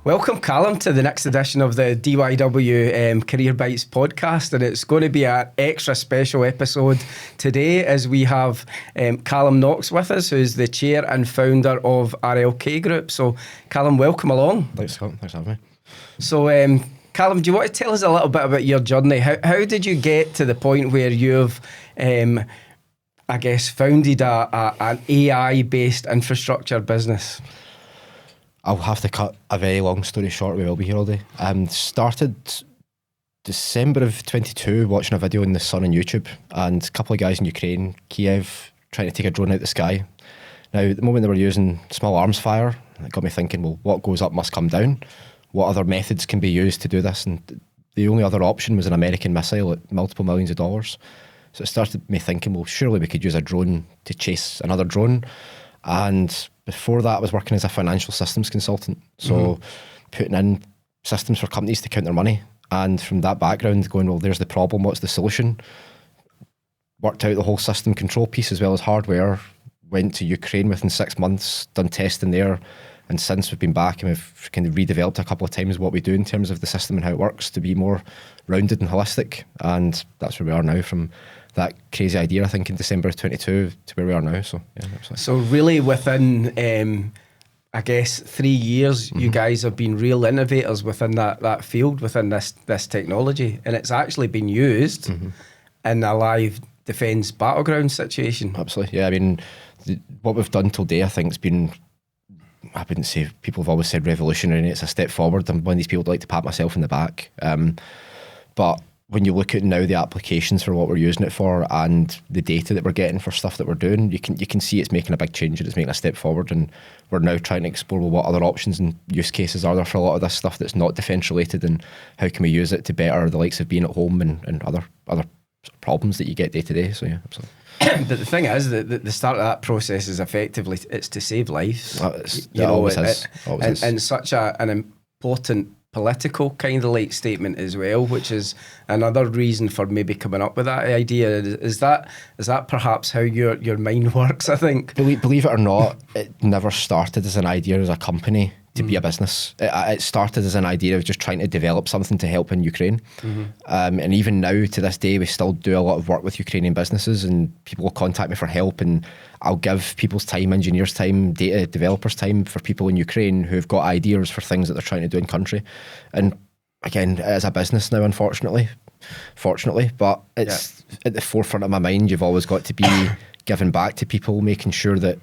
Welcome, Calum, to the next edition of the DYW Career Bites podcast, and it's going to be an extra special episode today as we have Calum Knox with us, who's the chair and founder of RLK Group. So, Calum, welcome along. Thanks, Scott. Thanks for having me. So, Calum, do you want to tell us a little bit about your journey? How did you get to the point where you've, I guess, founded an AI-based infrastructure business? I'll have to cut a very long story short. We will be here all day. Started December of 22 watching a video in the sun on YouTube, and a couple of guys in Ukraine, Kiev, trying to take a drone out the sky. Now, at the moment they were using small arms fire, it got me thinking, well, what goes up must come down. What other methods can be used to do this? And the only other option was an American missile at multiple millions of dollars. So it started me thinking, well, surely we could use a drone to chase another drone. And before that, I was working as a financial systems consultant. So putting in systems for companies to count their money. And from that background, going, well, there's the problem, what's the solution? Worked out the whole system control piece as well as hardware. Went to Ukraine within 6 months, done testing there. And since we've been back and we've kind of redeveloped a couple of times what we do in terms of the system and how it works to be more rounded and holistic. And that's where we are now, from that crazy idea, I think, in December of 22 to where we are now. So, yeah, absolutely. So really within, I guess, 3 years, you guys have been real innovators within that field, within this technology. And it's actually been used in a live defence battleground situation. Absolutely, yeah. I mean, what we've done till day, I think, has been, I wouldn't say, people have always said revolutionary, and it's a step forward. I'm one of these people that like to pat myself in the back. But when you look at now the applications for what we're using it for and the data that we're getting for stuff that we're doing, you can see it's making a big change and it's making a step forward. And we're now trying to explore, well, what other options and use cases are there for a lot of this stuff that's not defence related, and how can we use it to better the likes of being at home and other problems that you get day to day. So yeah, absolutely. But the thing is that the start of that process is effectively, it's to save lives. It always is. And such an important political kind of like statement as well, which is another reason for maybe coming up with that idea. Is that perhaps how your mind works, I think? Believe it or not, it never started as an idea as a company to be a business. It started as an idea of just trying to develop something to help in Ukraine. And even now, to this day, we still do a lot of work with Ukrainian businesses, and people will contact me for help, and I'll give people's time, engineers' time, data developers' time for people in Ukraine who've got ideas for things that they're trying to do in country. And again, it is a business now, unfortunately. Fortunately, but it's at the forefront of my mind. You've always got to be giving back to people, making sure that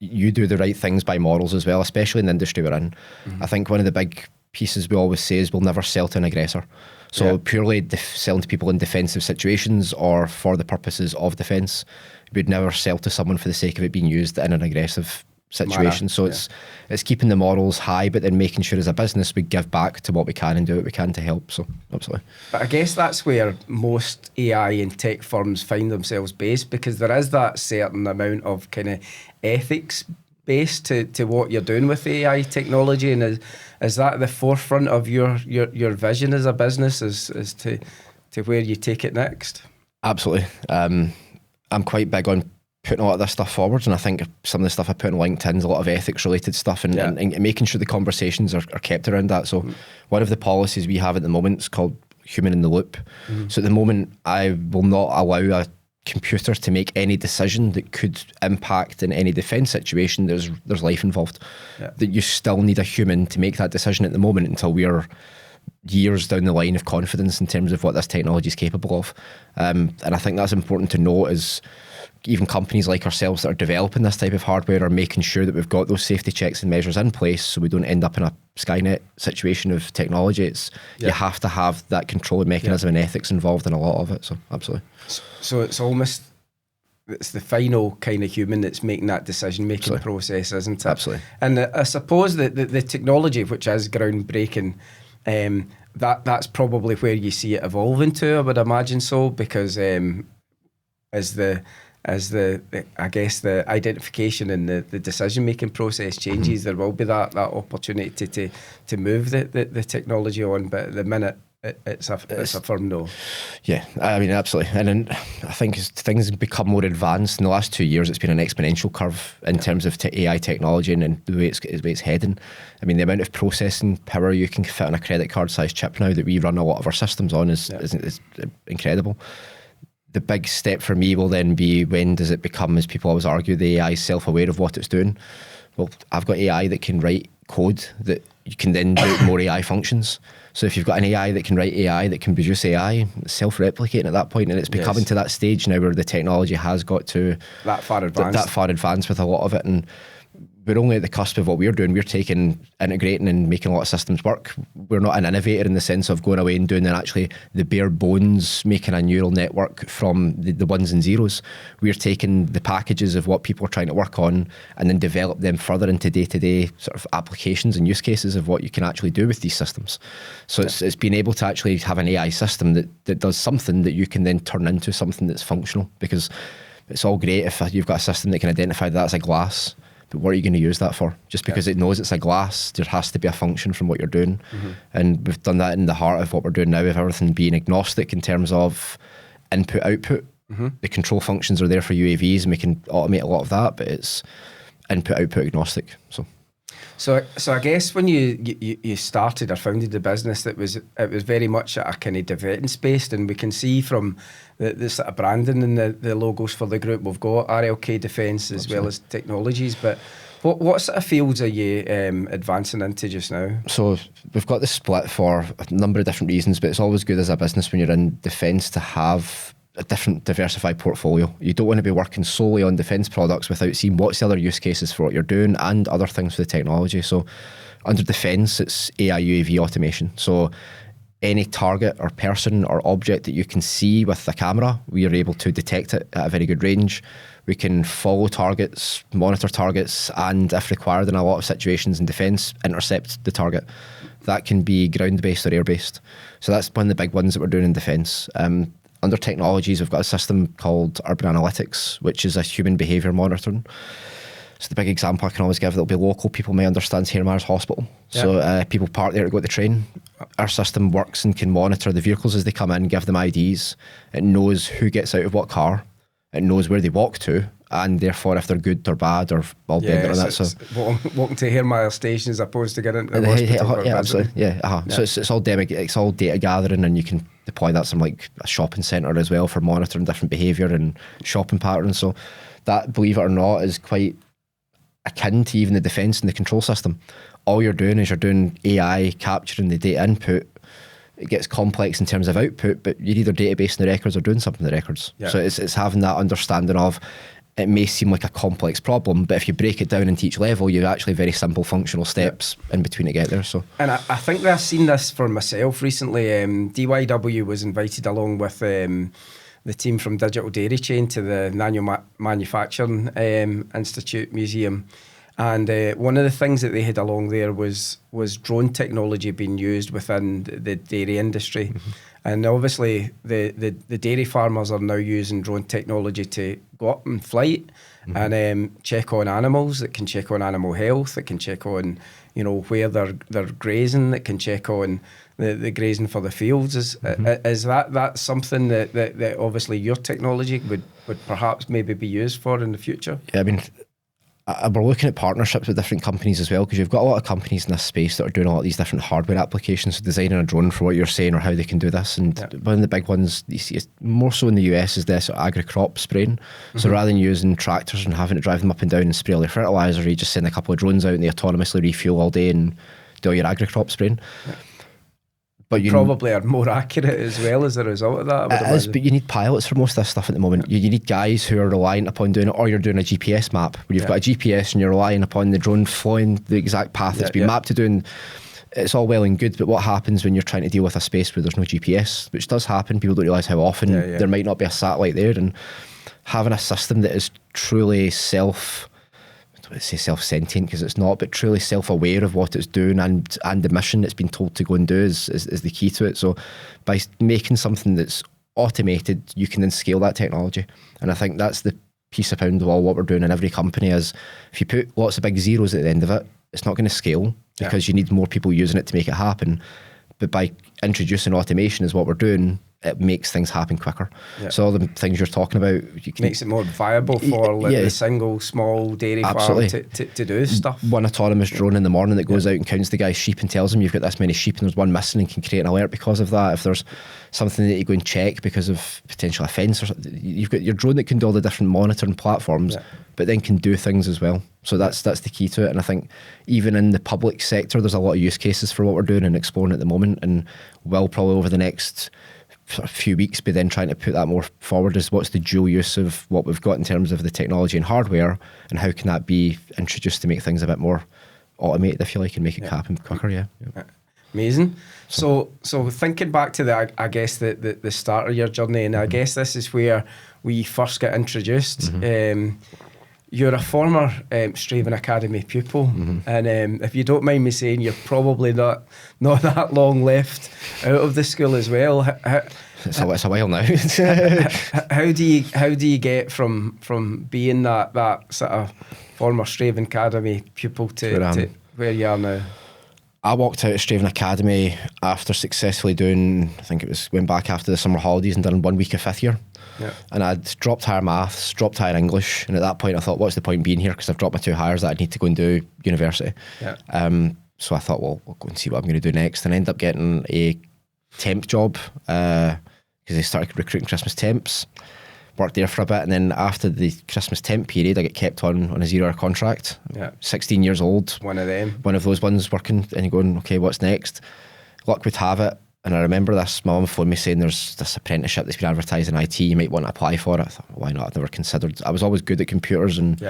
you do the right things by morals as well, especially in the industry we're in. I think one of the big pieces we always say is we'll never sell to an aggressor. So purely selling to people in defensive situations or for the purposes of defence, we'd never sell to someone for the sake of it being used in an aggressive situation. So it's keeping the morals high, but then making sure as a business we give back to what we can and do what we can to help. So absolutely. But I guess that's where most AI and tech firms find themselves based, because there is that certain amount of kind of ethics based to what you're doing with AI technology. And is that at the forefront of your vision as a business as to where you take it next? Absolutely. I'm quite big on putting a lot of this stuff forward, and I think some of the stuff I put on LinkedIn is a lot of ethics related stuff, and making sure the conversations are kept around that. So one of the policies we have at the moment is called human in the loop. So at the moment, I will not allow a computer to make any decision that could impact in any defence situation. There's life involved. That you still need a human to make that decision at the moment until we're years down the line of confidence in terms of what this technology is capable of. And I think that's important to note, is even companies like ourselves that are developing this type of hardware are making sure that we've got those safety checks and measures in place so we don't end up in a Skynet situation of technology. It's you have to have that controlling mechanism and ethics involved in a lot of it. So absolutely. So it's almost, it's the final kind of human that's making that decision-making process, isn't it? Absolutely. And I suppose that the technology, which is groundbreaking, that's probably where you see it evolving to, I would imagine so, because as as the I guess the identification and the decision making process changes, there will be that opportunity to move the technology on. But at the minute, it's a firm no. Yeah, I mean, absolutely. And then I think as things become more advanced in the last 2 years, it's been an exponential curve in terms of AI technology and the way it's heading. I mean, the amount of processing power you can fit on a credit card sized chip now that we run a lot of our systems on is incredible. The big step for me will then be, when does it become, as people always argue, the AI is self-aware of what it's doing? Well, I've got AI that can write code that you can then do more AI functions. So if you've got an AI that can write AI, that can produce AI, it's self-replicating at that point, and it's becoming to that stage now where the technology has got to that far advanced with a lot of it. And we're only at the cusp of what we're doing. We're integrating and making a lot of systems work. We're not an innovator in the sense of going away and doing actually the bare bones, making a neural network from the ones and zeros. We're taking the packages of what people are trying to work on and then develop them further into day-to-day sort of applications and use cases of what you can actually do with these systems. So it's being able to actually have an AI system that does something that you can then turn into something that's functional, because it's all great if you've got a system that can identify that's a glass. But what are you going to use that for? Just because it knows it's a glass, there has to be a function from what you're doing. And we've done that in the heart of what we're doing now, with everything being agnostic in terms of input, output. The control functions are there for UAVs, and we can automate a lot of that, but it's input, output agnostic. So I guess when you started or founded the business, it was very much a kind of defence based, and we can see from the sort of branding and the logos for the group, we've got RLK Defence as well as technologies. But what sort of fields are you advancing into just now? So we've got the split for a number of different reasons, but it's always good as a business when you're in defence to have a different diversified portfolio. You don't want to be working solely on defence products without seeing what's the other use cases for what you're doing and other things for the technology. So under defence, it's AI UAV automation. So any target or person or object that you can see with the camera, we are able to detect it at a very good range. We can follow targets, monitor targets, and if required in a lot of situations in defence, intercept the target. That can be ground-based or air-based. So that's one of the big ones that we're doing in defence. Under technologies, we've got a system called Urban Analytics, which is a human behaviour monitoring. So the big example I can always give, that'll be local people may understand here, Mars Hospital. Yeah. So people park there to go to the train. Our system works and can monitor the vehicles as they come in, give them IDs. It knows who gets out of what car. It knows where they walk to, and therefore if they're good or bad or all bent or that. So walking to Hairmile station as opposed to getting into the hospital. Yeah, absolutely. Yeah. So it's all data gathering, and you can deploy that from like a shopping centre as well for monitoring different behaviour and shopping patterns. So that, believe it or not, is quite akin to even the defence and the control system. All you're doing is you're doing AI capturing the data input. It gets complex in terms of output, but you're either databasing the records or doing something in the records. Yeah. So it's having that understanding of, it may seem like a complex problem, but if you break it down into each level, you have actually very simple functional steps in between to get there. So, and I think I've seen this for myself recently. DYW was invited along with the team from Digital Dairy Chain to the Nano Manufacturing Institute Museum. And one of the things that they had along there was drone technology being used within the dairy industry. And obviously the dairy farmers are now using drone technology to go up in flight and check on animals. It can check on animal health. It can check on, where they're grazing. It can check on the grazing for the fields. Is that something that obviously your technology would perhaps maybe be used for in the future? Yeah, I mean, we're looking at partnerships with different companies as well, because you've got a lot of companies in this space that are doing a lot of these different hardware applications, so designing a drone for what you're saying or how they can do this. And one of the big ones you see, more so in the US, is this agri-crop spraying. So rather than using tractors and having to drive them up and down and spray all your fertiliser, you just send a couple of drones out and they autonomously refuel all day and do all your agri-crop spraying. But you probably are more accurate as well as a result of that. It is, but you need pilots for most of this stuff at the moment. You need guys who are reliant upon doing it, or you're doing a GPS map where you've got a GPS and you're relying upon the drone following the exact path that's been mapped to doing. It's all well and good, but what happens when you're trying to deal with a space where there's no GPS, which does happen? People don't realise how often there might not be a satellite there, and having a system that is truly self-sentient, because it's not, but truly self-aware of what it's doing and the mission it's been told to go and do is the key to it. So by making something that's automated, you can then scale that technology. And I think that's the piece of pound of all what we're doing in every company is if you put lots of big zeros at the end of it, it's not going to scale because you need more people using it to make it happen. But by introducing automation is what we're doing, it makes things happen quicker. So all the things you're talking about, makes it more viable for the single small dairy farm to do stuff. One autonomous drone in the morning that goes out and counts the guy's sheep and tells him you've got this many sheep and there's one missing and can create an alert because of that. If there's something that you go and check because of potential offence, or something, you've got your drone that can do all the different monitoring platforms, but then can do things as well. So that's the key to it. And I think even in the public sector, there's a lot of use cases for what we're doing and exploring at the moment, and will probably over the next few weeks be then trying to put that more forward as what's the dual use of what we've got in terms of the technology and hardware, and how can that be introduced to make things a bit more automated, if you like, and make it happen quicker. Amazing. So thinking back to the start of your journey, and I guess this is where we first get introduced. You're a former Straven Academy pupil, and if you don't mind me saying, you're probably not that long left out of the school as well. It's a while now. How do you get from being that sort of former Straven Academy pupil to where you are now? I walked out of Straven Academy after successfully doing, I think it was going back after the summer holidays and done 1 week of fifth year. And I'd dropped higher maths, dropped higher English, and at that point I thought, what's the point being here, because I've dropped my 2 hires that I'd need to go and do university. So I thought, well, we'll go and see what I'm going to do next, and I ended up getting a temp job because they started recruiting Christmas temps. Worked there for a bit, and then after the Christmas temp period I get kept on a 0-hour contract. 16 years old, one of those ones working, and you're going, okay, what's next? Luck would have it, and I remember this, my mum phoned me saying there's this apprenticeship that's been advertised in IT, you might want to apply for it. I thought, why not? I've never considered, I was always good at computers, and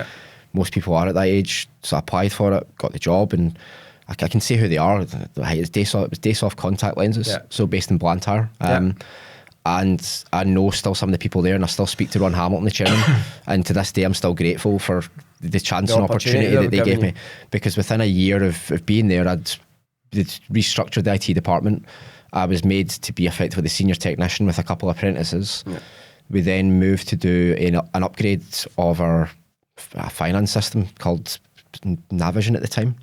most people are at that age, so I applied for it, got the job, and I can say who they are. It was Daysoft Contact Lenses, so based in Blantyre. And I know still some of the people there, and I still speak to Ron Hamilton, the chairman, and to this day I'm still grateful for the chance and opportunity that they gave me, because within a year of being there, they'd restructured the IT department. I was made to be effectively the senior technician with a couple of apprentices. We then moved to do an upgrade of our finance system called Navision at the time.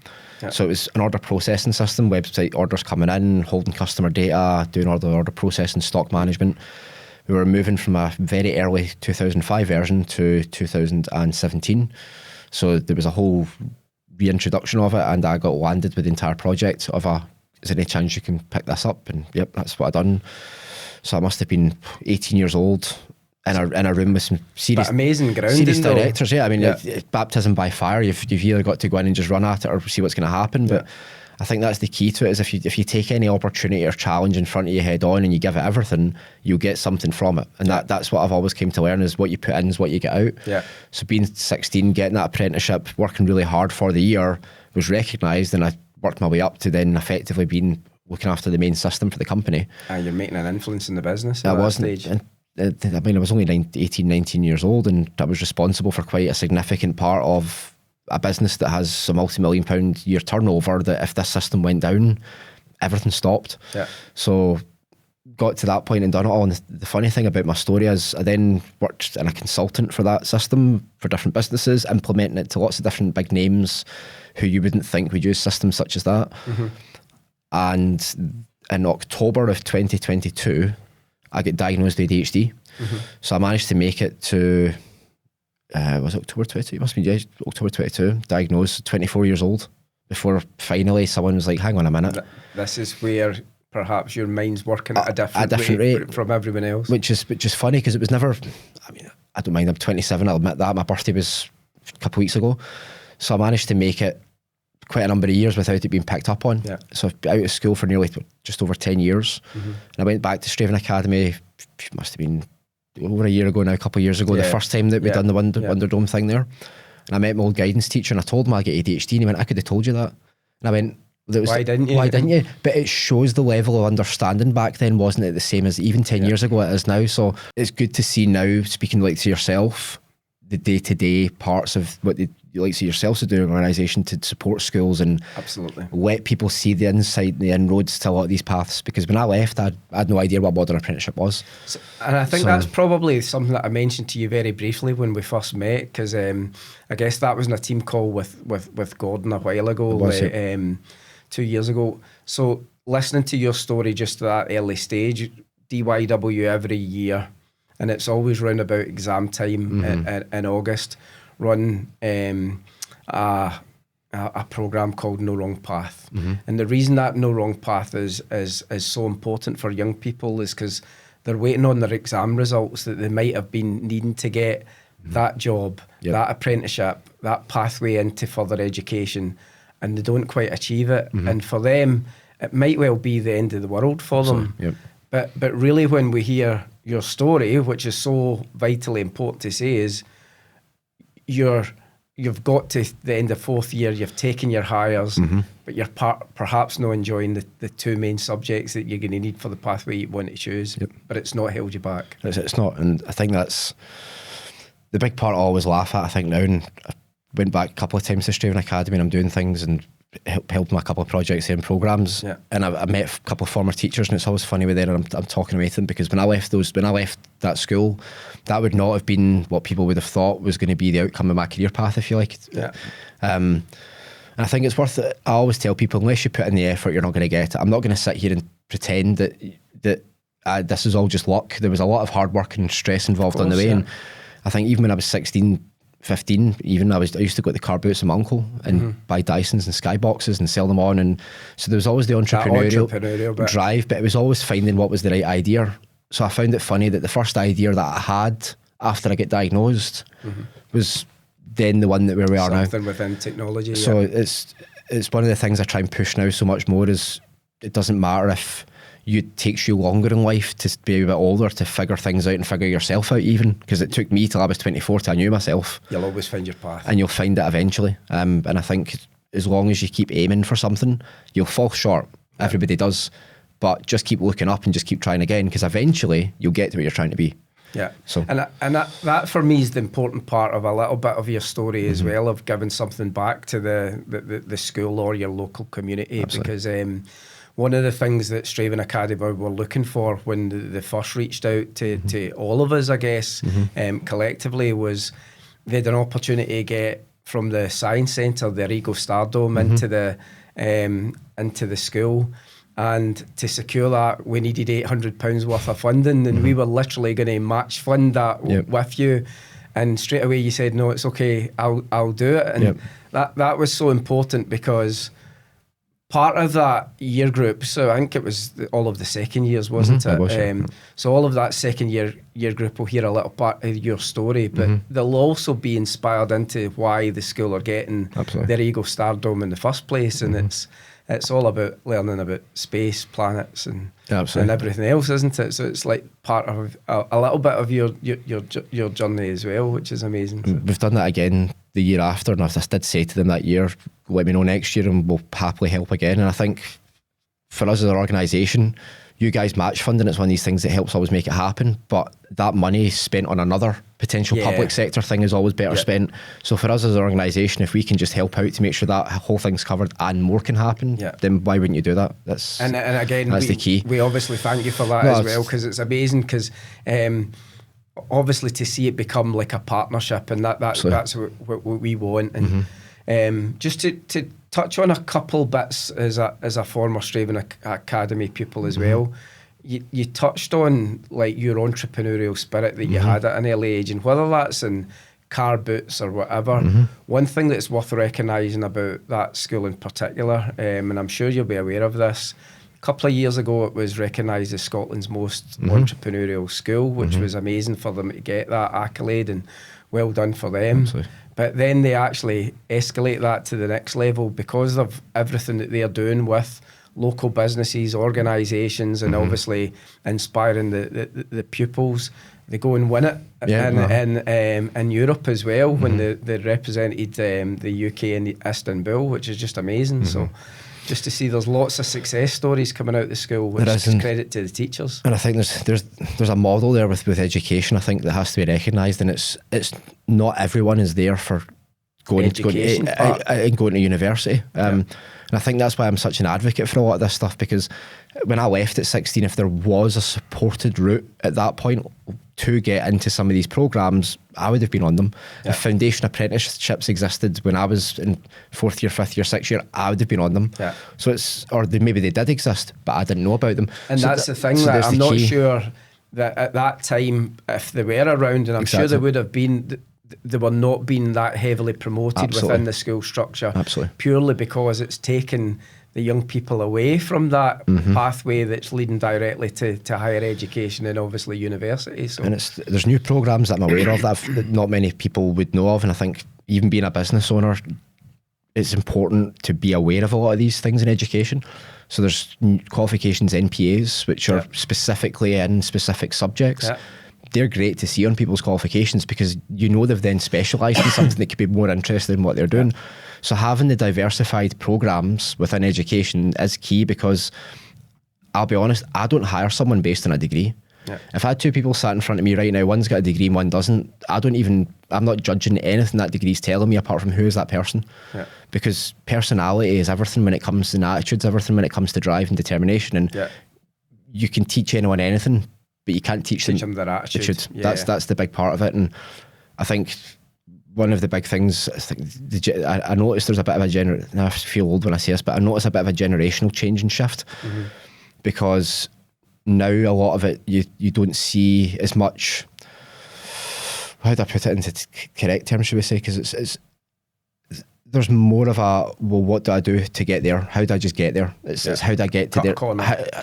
So it was an order processing system, website orders coming in, holding customer data, doing all the order processing, stock management. We were moving from a very early 2005 version to 2017. So there was a whole reintroduction of it, and I got landed with the entire project of is there any chance you can pick this up? And yep, that's what I done. So I must have been 18 years old in a room with some serious, amazing grounding, serious directors. I mean, baptism by fire. You've either got to go in and just run at it or see what's going to happen. But I think that's the key to it, is if you take any opportunity or challenge in front of you head on and you give it everything, you'll get something from it. And that's what I've always came to learn, is what you put in is what you get out. So being 16, getting that apprenticeship, working really hard for the year, was recognised, and I worked my way up to then effectively being looking after the main system for the company. You're making an influence in the business at that stage. I mean, I was only 18, 19 years old, and I was responsible for quite a significant part of a business that has a multi-million-pound year turnover, that if this system went down, everything stopped. So got to that point and done it all. And the funny thing about my story is I then worked in a consultant for that system for different businesses, implementing it to lots of different big names who you wouldn't think would use systems such as that. And in October of 2022, I get diagnosed with ADHD. So I managed to make it to, was it October 22? It must have been October 22, diagnosed, 24 years old, before finally someone was like, hang on a minute. This is where perhaps your mind's working at a different rate from everyone else. Which is funny, because it was never, I mean, I don't mind, I'm 27, I'll admit that. My birthday was a couple of weeks ago. So I managed to make it quite a number of years without it being picked up on. So I've been out of school for nearly just over 10 years. And I went back to Straven Academy, must have been over a year ago now, a couple of years ago, the first time that we'd done the Wonder Dome thing there. And I met my old guidance teacher, and I told him I get ADHD, and he went, I could have told you that. And I went, why didn't you? But it shows the level of understanding back then wasn't it the same as even 10 years ago it is now. So it's good to see now, speaking like to yourself, the day-to-day parts of what like say yourselves to do an organisation to support schools and absolutely let people see the insight, the inroads to a lot of these paths. Because when I left, I had no idea what modern apprenticeship was. So, and I think that's probably something that I mentioned to you very briefly when we first met, because I guess that was in a team call with Gordon a while ago, 2 years ago. So listening to your story just at that early stage, DYW every year, and it's always round about exam time in August, run a program called No Wrong Path. And the reason that No Wrong Path is so important for young people is because they're waiting on their exam results that they might have been needing to get that job, that apprenticeship, that pathway into further education, and they don't quite achieve it. And for them, it might well be the end of the world for them. But really, when we hear your story, which is so vitally important to say, is you've got to the end of fourth year, you've taken your hires, but you're perhaps not enjoying the two main subjects that you're going to need for the pathway you want to choose, but it's not held you back. It's not, and I think that's the big part I always laugh at, I think now, and I went back a couple of times to Straven Academy and I'm doing things and helping a couple of projects and programs, and I met a couple of former teachers, and it's always funny with them, and I'm talking away to them, because when I left that school, that would not have been what people would have thought was going to be the outcome of my career path, if you like. And I think it's worth it. I always tell people, unless you put in the effort, you're not going to get it. I'm not going to sit here and pretend that this is all just luck. There was a lot of hard work and stress involved on the way, and I think even when I was 16, 15 even, I used to go to the car boots of my uncle and buy Dysons and Skyboxes and sell them on, and so there was always the entrepreneurial drive, but it was always finding what was the right idea. So I found it funny that the first idea that I had after I get diagnosed was then the one that where we are now. Something within technology. So it's one of the things I try and push now so much more, is it doesn't matter if it takes you longer in life to be a bit older to figure things out and figure yourself out, even, because it took me till I was 24 till I knew myself. You'll always find your path. And you'll find it eventually. And I think as long as you keep aiming for something, you'll fall short. Everybody does. But just keep looking up and just keep trying again, because eventually you'll get to where you're trying to be. Yeah. So and that for me is the important part of a little bit of your story as well, of giving something back to the school or your local community. Absolutely. Because one of the things that Straven Academy were looking for when they first reached out to all of us, I guess, collectively, was they had an opportunity to get from the Science Centre, their Ego Stardome, into the school. And to secure that, we needed £800 worth of funding, and we were literally going to match fund that with you. And straight away you said, no, it's okay, I'll do it. And that was so important, because part of that year group, so I think it was all of the second years, wasn't it? Was, so all of that second year group will hear a little part of your story, but they'll also be inspired into why the school are getting their Ego Stardome in the first place. And it's all about learning about space, planets, and everything else, isn't it? So it's like part of a little bit of your journey as well, which is amazing. So. We've done that again the year after, and I did say to them that year, let me know next year and we'll happily help again. And I think for us as an organisation, you guys match funding, it's one of these things that helps always make it happen, but that money spent on another potential public sector thing is always better spent. So for us as an organisation, if we can just help out to make sure that whole thing's covered and more can happen, then why wouldn't you do that? And again, that's the key. We obviously thank you for that as well, because it's amazing, because obviously to see it become like a partnership, and that's what we want. And just to touch on a couple bits as a former Straven Academy pupil as well. You touched on like your entrepreneurial spirit that you had at an early age, and whether that's in car boots or whatever. One thing that's worth recognising about that school in particular, and I'm sure you'll be aware of this, a couple of years ago it was recognised as Scotland's most entrepreneurial school, which was amazing for them to get that accolade, and well done for them. Absolutely. But then they actually escalate that to the next level because of everything that they're doing with local businesses, organisations, and obviously inspiring the pupils. They go and win it in Europe as well, when they represented the UK in Istanbul, which is just amazing. So just to see there's lots of success stories coming out of the school, which is credit to the teachers. And I think there's a model there with education, I think, that has to be recognised, and it's not everyone is there for going to university. And I think that's why I'm such an advocate for a lot of this stuff, because when I left at 16, if there was a supported route at that point to get into some of these programs, I would have been on them. If Foundation Apprenticeships existed when I was in 4th year, 5th year, 6th year, I would have been on them. So maybe they did exist, but I didn't know about them. And so that's the thing, that I'm not sure that at that time, if they were around, and I'm sure they would have been, they were not being that heavily promoted within the school structure. Purely because it's taken the young people away from that pathway that's leading directly to higher education and obviously university. So. And there's new programs that I'm aware of that not many people would know of, and I think even being a business owner, it's important to be aware of a lot of these things in education. So there's qualifications, NPAs, which are specifically in specific subjects. They're great to see on people's qualifications, because they've then specialised in something that could be more interested in what they're doing. So having the diversified programmes within education is key, because I'll be honest, I don't hire someone based on a degree. If I had two people sat in front of me right now, one's got a degree and one doesn't, I'm not judging anything that degree's telling me apart from who is that person. Because personality is everything when it comes to attitudes, everything when it comes to drive and determination. And you can teach anyone anything, but you can't teach them their attitude. That's the big part of it. And I think one of the big things, I noticed there's a bit of I feel old when I say this, but I noticed a bit of a generational change and shift, because now a lot of it you don't see as much. How do I put it into correct terms, should we say? Because it's there's more of a, well, what do I do to get there? How do I just get there? It's how do I get to there?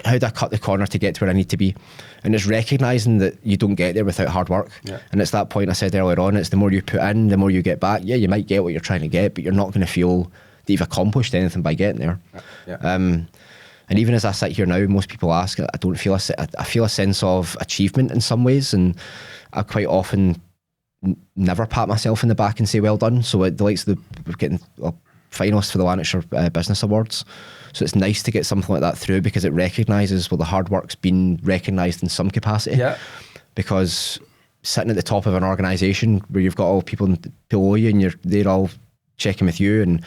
How do I cut the corner to get to where I need to be? And it's recognising that you don't get there without hard work. And it's that point I said earlier on, it's the more you put in, the more you get back. Yeah, you might get what you're trying to get, but you're not going to feel that you've accomplished anything by getting there. And even as I sit here now, most people ask, I feel a sense of achievement in some ways, and I quite often never pat myself in the back and say well done. So the likes of we're getting finalists for the Lanarkshire Business Awards, so it's nice to get something like that through, because it recognises, well, the hard work's been recognised in some capacity. Because sitting at the top of an organisation where you've got all people below you and they're all checking with you, and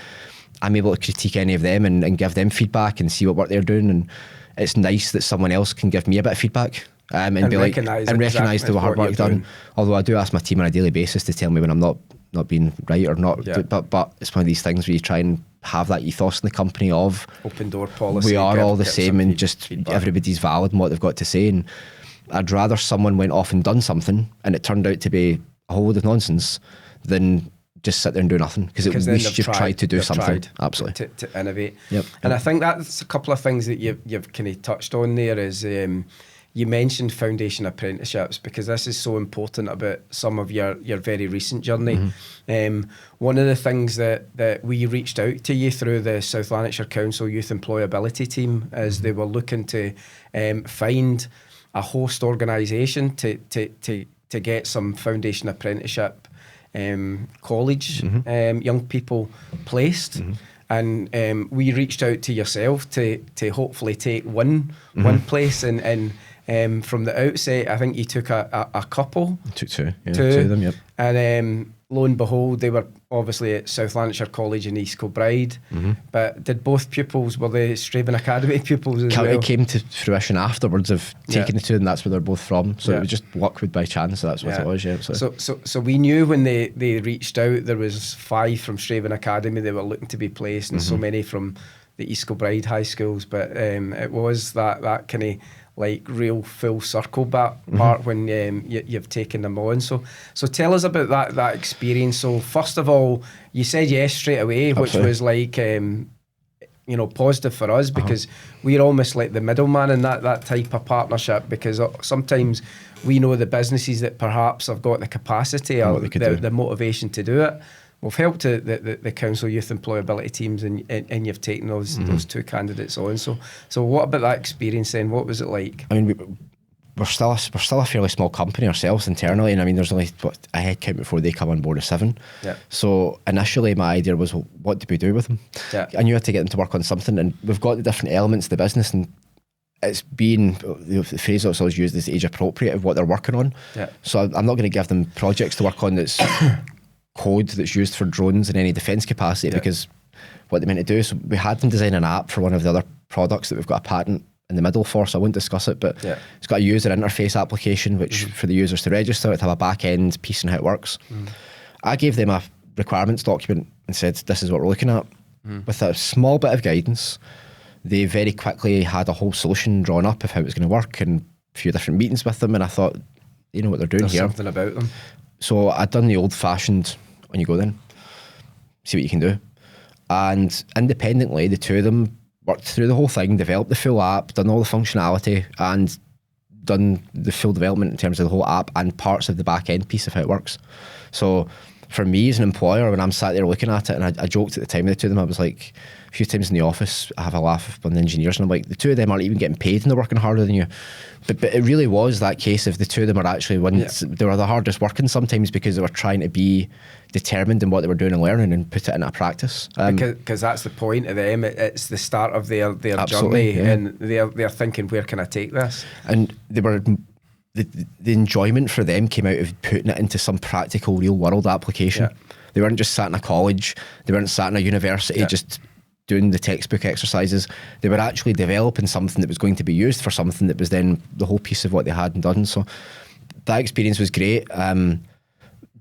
I'm able to critique any of them and give them feedback and see what work they're doing, and it's nice that someone else can give me a bit of feedback. And be like, and recognise the hard work done. Although I do ask my team on a daily basis to tell me when I'm not being right or not. But it's one of these things where you try and have that ethos in the company of open door policy. We are all the same, and just everybody's valid in what they've got to say. And I'd rather someone went off and done something and it turned out to be a whole load of nonsense than just sit there and do nothing, because at least you've tried to do something. Absolutely. To innovate. And I think that's a couple of things that you've kind of touched on there is you mentioned Foundation Apprenticeships, because this is so important about some of your very recent journey. One of the things that we reached out to you through the South Lanarkshire Council Youth Employability Team is they were looking to find a host organisation to get some Foundation Apprenticeship college young people placed. And we reached out to yourself to hopefully take one place, and from the outset, I think you took a couple. Took two of them, yep. And lo and behold, they were obviously at South Lanarkshire College in East Kilbride. But did both pupils, were they Straven Academy pupils as well? It came to fruition afterwards of taking the two, and that's where they're both from. So it was just luck with by chance, so that's what it was, So we knew when they reached out, there was 5 from Straven Academy they were looking to be placed, and so many from the East Kilbride high schools. But it was that kind of like real full circle part when you've taken them on. So tell us about that experience. So first of all, you said yes straight away, which was like positive for us, because we're almost like the middleman in that type of partnership, because sometimes we know the businesses that perhaps have got the capacity or the motivation to do it. We've helped the council youth employability teams, and you've taken those two candidates on. So what about that experience then? What was it like? I mean, we're still a fairly small company ourselves internally, and I mean, there's only a head count before they come on board of 7. So initially, my idea was, well, what do we do with them? I knew I had to get them to work on something, and we've got the different elements of the business, and it's been, the phrase that's always used is age appropriate of what they're working on. So I'm not going to give them projects to work on that's code that's used for drones in any defence capacity because what they meant to do. So we had them design an app for one of the other products that we've got a patent in the middle for, so I won't discuss it, but it's got a user interface application which for the users to register, it have a back end piece and how it works. I gave them a requirements document and said, this is what we're looking at. With a small bit of guidance, they very quickly had a whole solution drawn up of how it was going to work and a few different meetings with them, and I thought, you know what they're doing There's here. something about them. So I'd done the old-fashioned, when you go then, see what you can do. And independently, the two of them worked through the whole thing, developed the full app, done all the functionality, and done the full development in terms of the whole app and parts of the back-end piece of how it works. So for me as an employer, when I'm sat there looking at it, and I joked at the time with the two of them, I was like, a few times in the office, I have a laugh with the engineers, and I'm like, the two of them aren't even getting paid and they're working harder than you. But it really was that case of the two of them are actually they were the hardest working sometimes because they were trying to be determined in what they were doing and learning and put it into practice. Because that's the point of them. It's the start of their journey, and they're thinking, where can I take this? And they were the enjoyment for them came out of putting it into some practical, real world application. They weren't just sat in a college, they weren't sat in a university just doing the textbook exercises. They were actually developing something that was going to be used for something that was then the whole piece of what they had done. So that experience was great.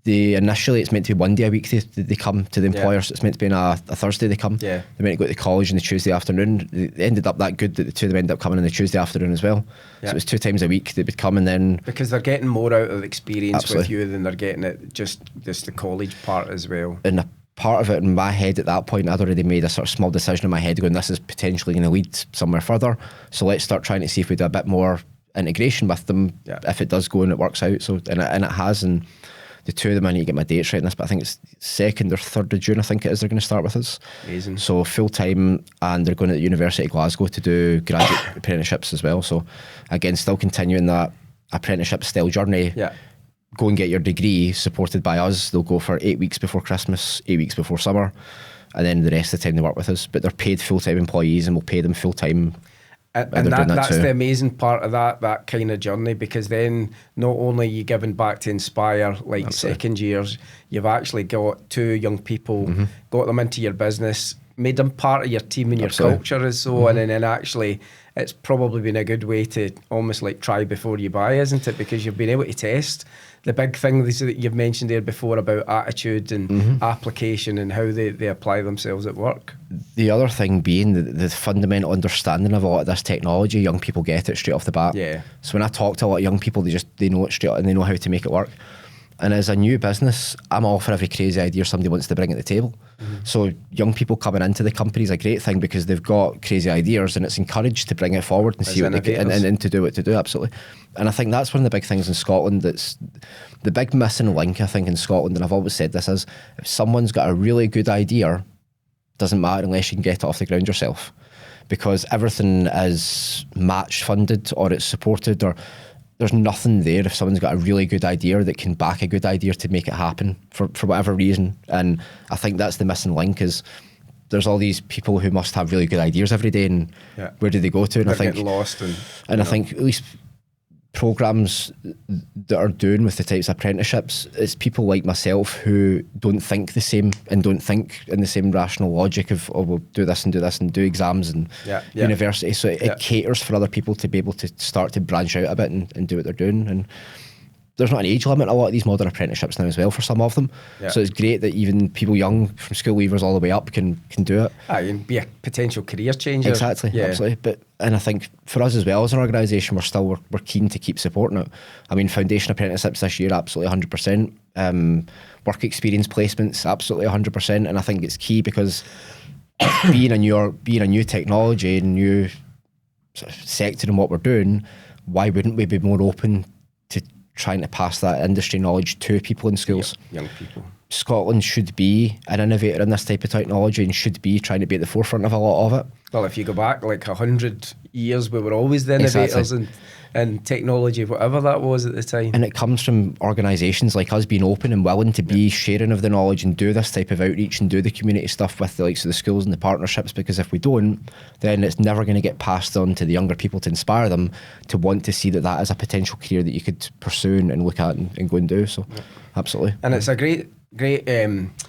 Initially it's meant to be 1 day a week they come to the employers. It's meant to be on a Thursday they come. They meant to go to college on the Tuesday afternoon. They ended up that good that the two of them ended up coming on the Tuesday afternoon as well. So it was 2 times a week they would come, and then because they're getting more out of the experience with you than they're getting it just the college part as well. And a part of it in my head at that point, I'd already made a sort of small decision in my head going, this is potentially going to lead somewhere further, so let's start trying to see if we do a bit more integration with them if it does go and it works out. So and it has, and the two of them, I need to get my dates right in this, but I think it's 2nd or 3rd of June, I think it is, they're going to start with us. Amazing. So full time, and they're going to the University of Glasgow to do graduate apprenticeships as well. So again, still continuing that apprenticeship style journey. Go and get your degree supported by us. They'll go for 8 weeks before Christmas, 8 weeks before summer, and then the rest of the time they work with us. But they're paid full-time employees, and we'll pay them full-time. And that's the amazing part of that kind of journey, because then not only are you giving back to inspire like second years, you've actually got 2 young people, got them into your business, made them part of your team and your culture and so on, and then actually it's probably been a good way to almost like try before you buy, isn't it? Because you've been able to test the big thing that you've mentioned there before about attitude and application and how they apply themselves at work. The other thing being the fundamental understanding of a lot of this technology, young people get it straight off the bat. So when I talk to a lot of young people, they know it straight and they know how to make it work. And as a new business, I'm all for every crazy idea somebody wants to bring at the table. So young people coming into the company is a great thing because they've got crazy ideas and it's encouraged to bring it forward and see what they can, and to do what to do, absolutely. And I think that's one of the big things in Scotland that's the big missing link, I think, in Scotland, and I've always said this, is if someone's got a really good idea, doesn't matter unless you can get it off the ground yourself, because everything is match funded or it's supported, or there's nothing there if someone's got a really good idea that can back a good idea to make it happen for whatever reason. And I think that's the missing link, is there's all these people who must have really good ideas every day, and where do they go to? And they're I think getting lost, and I think at least programs that are doing with the types of apprenticeships, it's people like myself who don't think the same and don't think in the same rational logic of, oh, we'll do this and do exams and university. So it caters for other people to be able to start to branch out a bit and do what they're doing. And there's not an age limit in a lot of these modern apprenticeships now as well for some of them. So it's great that even people young from school leavers all the way up can do it. And be a potential career changer. Exactly, absolutely. And I think for us as well as an organisation, we're keen to keep supporting it. I mean, Foundation Apprenticeships this year, absolutely 100%. Work experience placements, absolutely 100%. And I think it's key because being a new technology and new sort of sector in what we're doing, why wouldn't we be more open to trying to pass that industry knowledge to people in schools? Young people. Scotland should be an innovator in this type of technology and should be trying to be at the forefront of a lot of it. Well, if you go back like 100 years, we were always the innovators in technology, whatever that was at the time. And it comes from organisations like us being open and willing to be sharing of the knowledge and do this type of outreach and do the community stuff with the likes of the schools and the partnerships, because if we don't, then it's never going to get passed on to the younger people to inspire them to want to see that is a potential career that you could pursue and look at and go and do. So absolutely. And it's a great great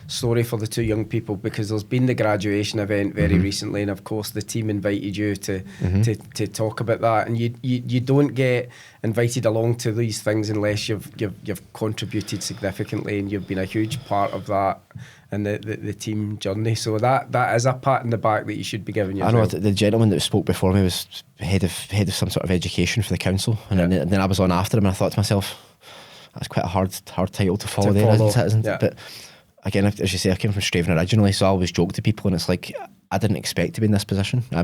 story for the two young people, because there's been the graduation event very recently, and of course the team invited you to talk about that, and you don't get invited along to these things unless you've contributed significantly, and you've been a huge part of that and the team journey. So that is a pat in the back that you should be giving yourself. I know the gentleman that spoke before me was head of some sort of education for the council, and then I was on after him, and I thought to myself, that's quite a hard title to follow there, isn't it? But again, as you say, I came from Straven originally, so I always joke to people, and it's like, I didn't expect to be in this position. I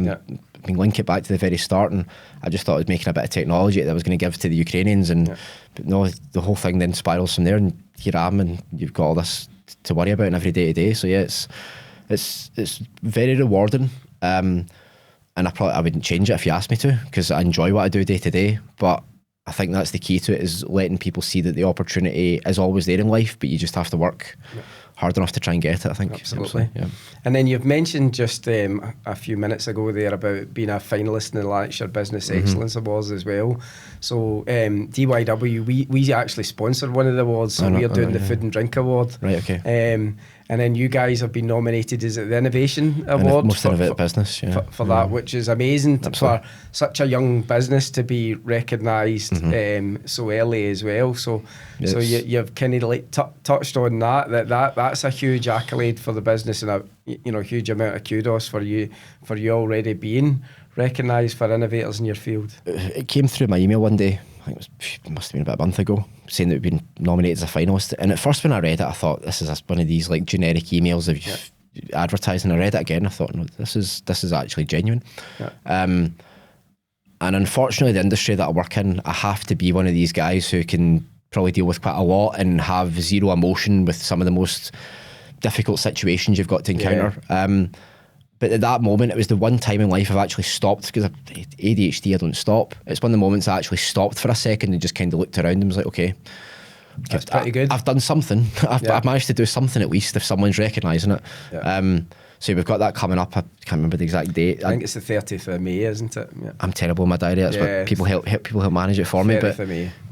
can link it back to the very start, and I just thought I was making a bit of technology that I was going to give to the Ukrainians, but no, the whole thing then spirals from there, and here I am, and you've got all this to worry about in every day to day. So yeah, it's very rewarding, and I wouldn't change it if you asked me to, because I enjoy what I do day to day. But I think that's the key to it, is letting people see that the opportunity is always there in life, but you just have to work hard enough to try and get it, I think. Absolutely. Yeah. And then you've mentioned just a few minutes ago there about being a finalist in the Lancashire Business Excellence Awards as well. So DYW, we actually sponsored one of the awards, so we are doing the Food and Drink Award. Right, okay. And then you guys have been nominated as the Innovation Award most innovative business, for that, which is amazing for such a young business to be recognised so early as well. So you've kind of like touched on that's a huge accolade for the business, and a huge amount of kudos for you already being recognised for innovators in your field. It came through my email one day, I think it must have been about a month ago, saying that we've been nominated as a finalist. And at first when I read it, I thought, this is one of these like generic emails of advertising. I read it again, I thought, no, this is actually genuine. And unfortunately, the industry that I work in, I have to be one of these guys who can probably deal with quite a lot and have zero emotion with some of the most difficult situations you've got to encounter. But at that moment, it was the one time in life I've actually stopped, because ADHD, I don't stop. It's one of the moments I actually stopped for a second and just kind of looked around and was like, okay, that's pretty good. I've done something. I've managed to do something at least, if someone's recognising it. So we've got that coming up. I can't remember the exact date. I think it's the 30th of May, isn't it? Yeah. I'm terrible in my diary. That's what people help manage it for me. But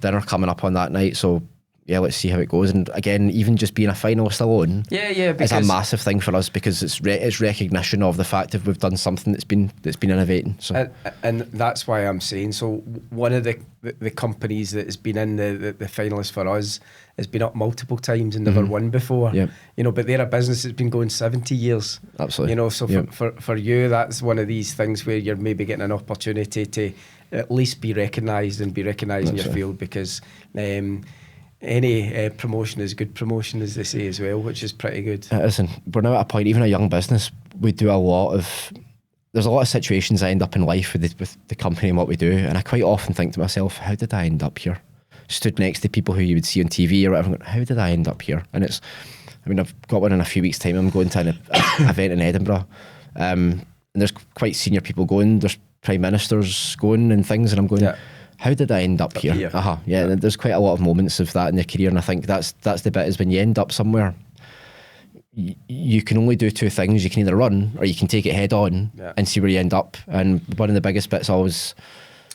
dinner coming up on that night, so yeah, let's see how it goes. And again, even just being a finalist alone, is a massive thing for us, because it's recognition of the fact that we've done something that's been innovating. So and that's why I'm saying, so one of the companies that has been in the finalist for us has been up multiple times and never won before. But they're a business that's been going 70 years. Absolutely. So for you, that's one of these things where you're maybe getting an opportunity to at least be recognised in your field, because any promotion is good promotion, as they say as well, which is pretty good. It is, and we're now at a point, even a young business, we do there's a lot of situations I end up in life with the company and what we do, and I quite often think to myself, how did I end up here? Stood next to people who you would see on TV or whatever, how did I end up here? And I've got one in a few weeks' time. I'm going to an event in Edinburgh, and there's quite senior people going, there's prime ministers going and things, and I'm going, how did I end up here? There's quite a lot of moments of that in your career, and I think that's the bit, is when you end up somewhere, you can only do two things. You can either run, or you can take it head on and see where you end up. And one of the biggest bits always...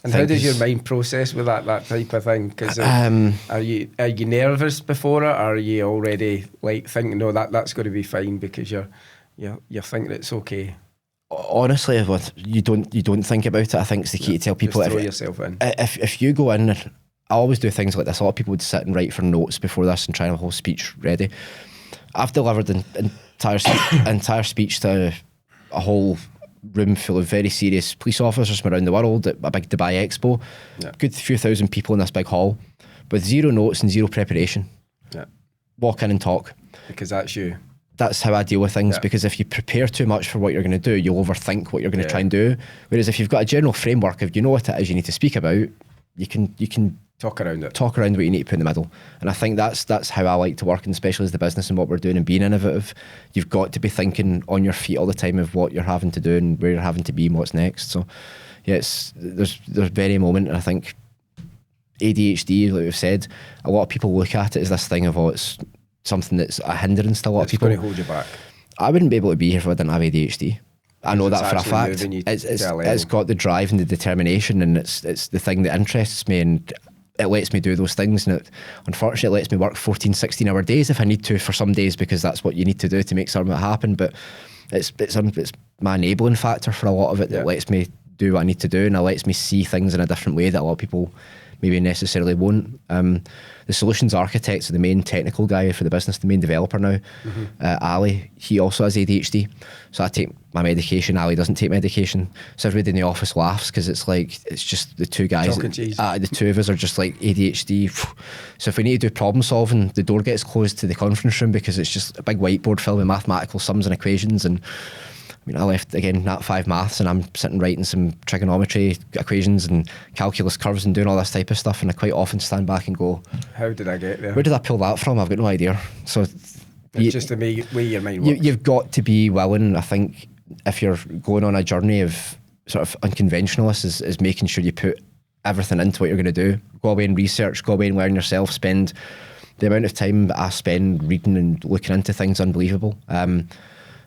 And how does your mind process with that type of thing? Because are you nervous before it, or are you already like thinking, no, that's going to be fine, because you're thinking it's okay? Honestly, you don't think about it. I think it's the key to tell people, throw yourself in. If you go in, I always do things like this. A lot of people would sit and write for notes before this and try and have a whole speech ready. I've delivered an entire speech to a whole room full of very serious police officers from around the world at a big Dubai Expo. Good few thousand people in this big hall with zero notes and zero preparation. Walk in and talk. Because that's you. That's how I deal with things, because if you prepare too much for what you're going to do, you'll overthink what you're going to try and do. Whereas if you've got a general framework of, you know what it is you need to speak about, you can talk around it. Talk around what you need to put in the middle. And I think that's how I like to work, and especially as the business and what we're doing and being innovative, you've got to be thinking on your feet all the time of what you're having to do and where you're having to be and what's next. So yeah, there's very moment, and I think ADHD, like we've said, a lot of people look at it as this thing of, it's something that's a hindrance to a lot of people. It's going to hold you back. I wouldn't be able to be here if I didn't have ADHD. I know that for a fact. It's got the drive and the determination, and it's the thing that interests me, and it lets me do those things, and it unfortunately lets me work 14, 16-hour days if I need to for some days, because that's what you need to do to make something happen. But it's my enabling factor for a lot of it that lets me do what I need to do, and it lets me see things in a different way that a lot of people maybe necessarily won't. The solutions architect, so the main technical guy for the business, the main developer now, Ali, he also has ADHD. So I take my medication, Ali doesn't take medication. So everybody in the office laughs because it's like, it's just the two guys. The two of us are just like ADHD. So if we need to do problem solving, the door gets closed to the conference room because it's just a big whiteboard filled with mathematical sums and equations. And I mean, I left, again, Nat 5 maths, and I'm sitting writing some trigonometry equations and calculus curves and doing all this type of stuff, and I quite often stand back and go, how did I get there? Where did I pull that from? I've got no idea. So it's just the way your mind works. You've got to be willing, I think, if you're going on a journey of sort of unconventionalist, is making sure you put everything into what you're going to do. Go away and research, go away and learn yourself, spend the amount of time that I spend reading and looking into things unbelievable.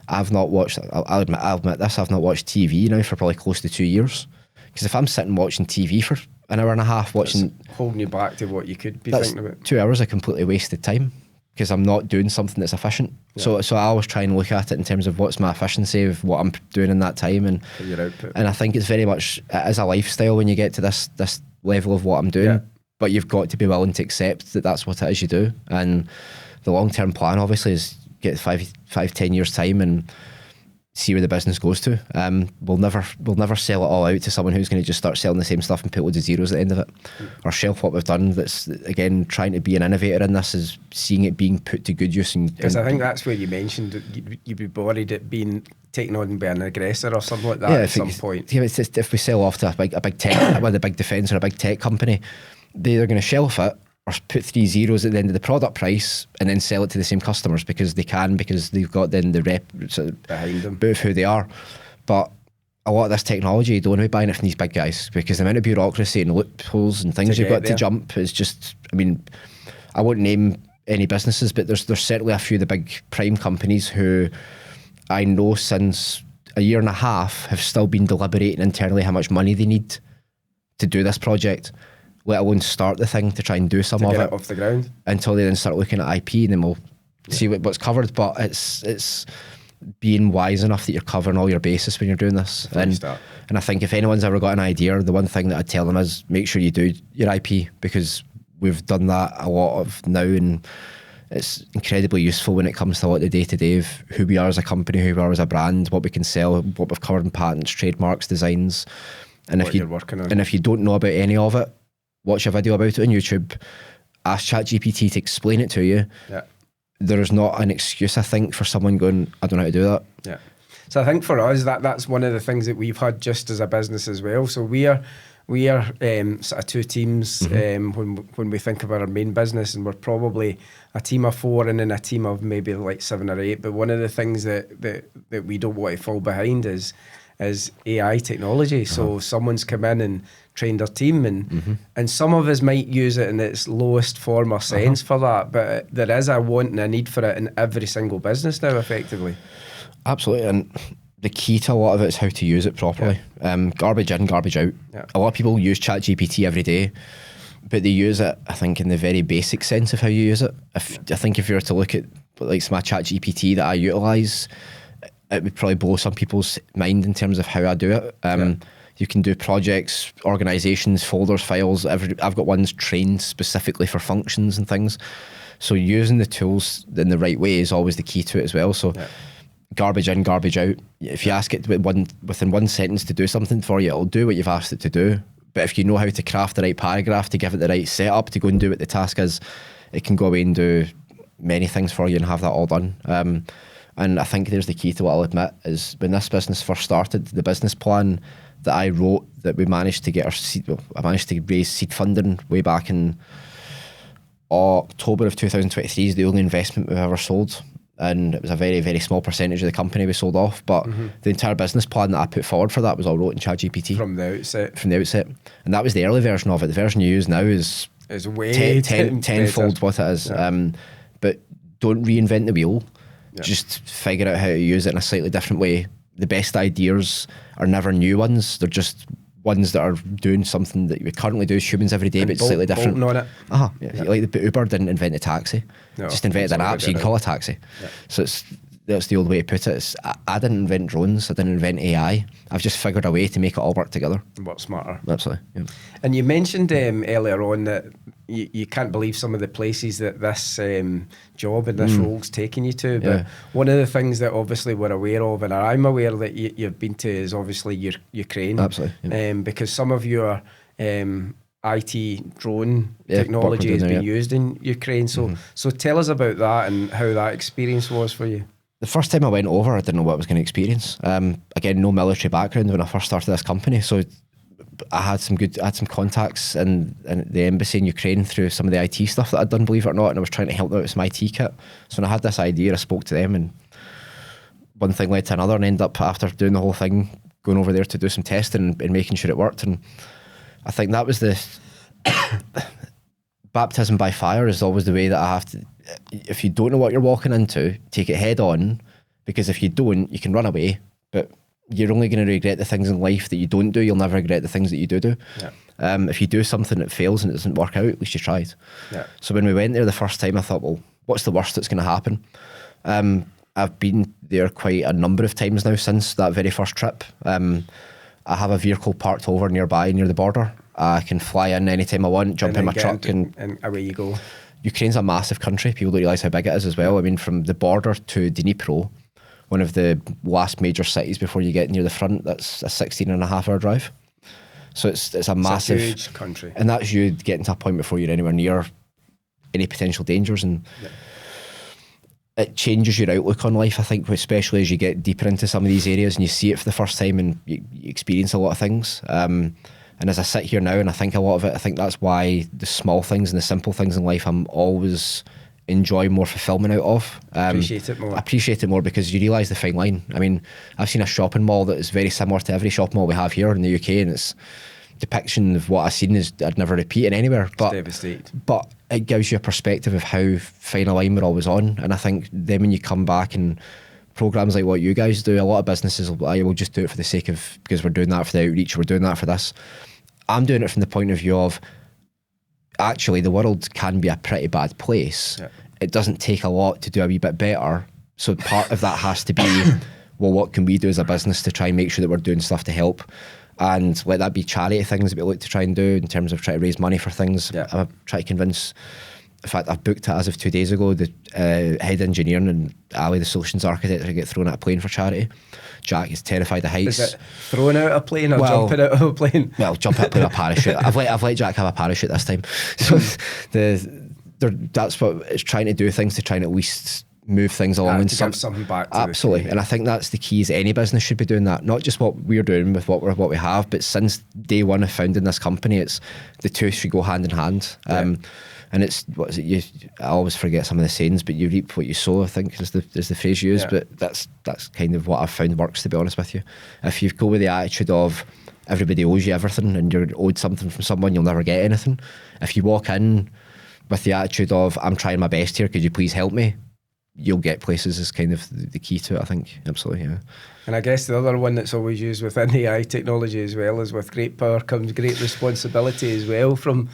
I've not watched, I'll admit this, I've not watched TV now for probably close to 2 years. Because if I'm sitting watching TV for an hour and a half, watching... It's holding you back to what you could be thinking about. 2 hours of completely wasted time, because I'm not doing something that's efficient. Yeah. So I always try and look at it in terms of what's my efficiency of what I'm doing in that time. And your output. And I think it's very much, it is a lifestyle when you get to this level of what I'm doing. Yeah. But you've got to be willing to accept that that's what it is you do. And the long-term plan, obviously, is get 5-10 years time and see where the business goes to. We'll never sell it all out to someone who's going to just start selling the same stuff and put loads of zeros at the end of it. Or shelf what we've done. That's, again, trying to be an innovator in this, is seeing it being put to good use. Because I think that's where you mentioned that you'd be worried at being taken on by an aggressor or something like that at some point. Yeah, it's just, if we sell off to a big tech, with a big defence or a big tech company, they're going to shelf it or put 3 zeros at the end of the product price and then sell it to the same customers because they've got then the rep behind them, of who they are. But a lot of this technology, you don't want to be buying it from these big guys, because the amount of bureaucracy and loopholes and things you've got to jump is just, I mean, I won't name any businesses, but there's certainly a few of the big prime companies who I know since a year and a half have still been deliberating internally how much money they need to do this project, let alone start the thing to try and do some of it off the ground, until they then start looking at IP, and then we'll see what's covered. But it's being wise enough that you're covering all your bases when you're doing this. And I think if anyone's ever got an idea, the one thing that I'd tell them is make sure you do your IP, because we've done that a lot of now, and it's incredibly useful when it comes to a lot of the day-to-day of who we are as a company, who we are as a brand, what we can sell, what we've covered in patents, trademarks, designs. And what you're working on. And if you don't know about any of it, watch a video about it on YouTube, ask ChatGPT to explain it to you. Yeah. There's not an excuse, I think, for someone going, I don't know how to do that. Yeah. So I think for us, that's one of the things that we've had just as a business as well. So we are sort of two teams when we think of our main business, and we're probably a team of 4 and then a team of maybe like 7 or 8. But one of the things that we don't want to fall behind is AI technology. So someone's come in and trained our team, and some of us might use it in its lowest form or sense for that, but there is a want and a need for it in every single business now, effectively. Absolutely. And the key to a lot of it is how to use it properly. Garbage in, garbage out. A lot of people use ChatGPT every day, but they use it, I think, in the very basic sense of how you use it. I think if you were to look at like my ChatGPT that I utilise, it would probably blow some people's mind in terms of how I do it. You can do projects, organisations, folders, files. I've got ones trained specifically for functions and things. So using the tools in the right way is always the key to it as well. So garbage in, garbage out. If you ask it within one sentence to do something for you, it'll do what you've asked it to do. But if you know how to craft the right paragraph, to give it the right setup, to go and do what the task is, it can go away and do many things for you and have that all done. And I think there's the key to what I'll admit is when this business first started, the business plan that I wrote, that we managed to get I managed to raise seed funding way back in October of 2023 is the only investment we've ever sold. And it was a very, very small percentage of the company we sold off. But the entire business plan that I put forward for that was all wrote in ChatGPT. From the outset. And that was the early version of it. The version you use now is way tenfold what it is. But don't reinvent the wheel. Just figure out how to use it in a slightly different way. The best ideas are never new ones. They're just ones that are doing something that we currently do as humans every day, And but slightly different. On it. Yeah. Like Uber didn't invent a taxi, just invented an app so you can call a taxi. Yeah. So that's the old way to put it. I didn't invent drones, I didn't invent AI. I've just figured a way to make it all work together. What's smarter. Absolutely. Yeah. And you mentioned earlier on that you can't believe some of the places that this job and this role's taking you to. But one of the things that obviously we're aware of, and I'm aware that you've been to, is obviously Ukraine. Absolutely. Yeah. Because some of your IT drone technology has been used in Ukraine. So tell us about that and how that experience was for you. The first time I went over, I didn't know what I was going to experience. Again, no military background when I first started this company, so I had some contacts in the embassy in Ukraine through some of the IT stuff that I'd done, believe it or not, and I was trying to help them out with some IT kit. So when I had this idea, I spoke to them, and one thing led to another, and ended up, after doing the whole thing, going over there to do some testing and making sure it worked. And I think that was the baptism by fire is always the way that I have to. If you don't know what you're walking into, take it head on, because if you don't, you can run away, but you're only going to regret the things in life that you don't do. You'll never regret the things that you do. Yeah. If you do something that fails and it doesn't work out, at least you tried. Yeah. So when we went there the first time, I thought, well, what's the worst that's going to happen? I've been there quite a number of times now since that very first trip. I have a vehicle parked over nearby near the border. I can fly in anytime I want, jump in my truck and away you go. Ukraine's a massive country. People don't realise how big it is as well. I mean, from the border to Dnipro, one of the last major cities before you get near the front, that's a 16.5-hour drive. So it's a massive huge country. And that's you getting to a point before you're anywhere near any potential dangers. And it changes your outlook on life, I think, especially as you get deeper into some of these areas and you see it for the first time and you experience a lot of things. And as I sit here now and I think a lot of it, I think that's why the small things and the simple things in life I'm always enjoy more fulfillment out of. Appreciate it more. I appreciate it more because you realise the fine line. I mean, I've seen a shopping mall that is very similar to every shopping mall we have here in the UK, and its depiction of what I've seen is I'd never repeat it anywhere. But devastated. But it gives you a perspective of how fine a line we're always on. And I think then when you come back and programs like what you guys do, a lot of businesses will just do it for the sake of, because we're doing that for the outreach, we're doing that for this. I'm doing it from the point of view of, actually, the world can be a pretty bad place. Yeah. It doesn't take a lot to do a wee bit better. So part of that has to be, well, what can we do as a business to try and make sure that we're doing stuff to help? And let that be charity things that we look to try and do in terms of trying to raise money for things. Yeah. I'm trying to convince, in fact, I've booked it as of 2 days ago, the head engineer and Ali, the solutions architect, to get thrown out a plane for charity. Jack is terrified of heights. Is it throwing out a plane or jumping out of a plane? Well, jumping out of a plane, a parachute. I've let Jack have a parachute this time. So that's what it's trying to do, things to try and at least move things along and to give something back to absolutely. The and I think that's the key, is any business should be doing that, not just what we're doing with what we have, but since day one of founding this company, it's the two should go hand in hand. And it's, what is it, I always forget some of the sayings, but you reap what you sow, I think is the phrase used. But that's kind of what I've found works, to be honest with you. If you go with the attitude of everybody owes you everything and you're owed something from someone, you'll never get anything. If you walk in with the attitude of, I'm trying my best here, could you please help me, you'll get places, is kind of the key to it, I think. Absolutely, yeah. And I guess the other one that's always used within AI technology as well is, with great power comes great responsibility as well, from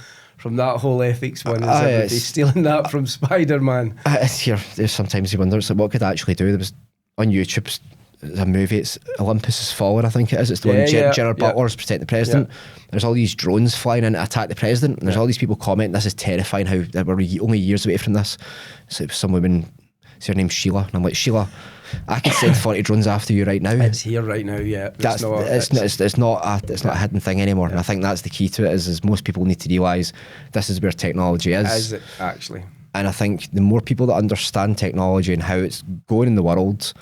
that whole ethics one. Is everybody stealing that from Spider-Man? There's sometimes you wonder, so what could I actually do? There was on YouTube a movie, it's Olympus Has Fallen, I think it is. It's the one Gerard Butler's Protect the President. There's all these drones flying in to attack the president, and there's all these people commenting, this is terrifying, how we're only years away from this. So some women, her name's Sheila, and I'm like, Sheila, I could send 40 drones after you right now. It's here right now, yeah. It's not a hidden thing anymore. And I think that's the key to it, is most people need to realise this is where technology is. Is it, actually? And I think the more people that understand technology and how it's going in the world,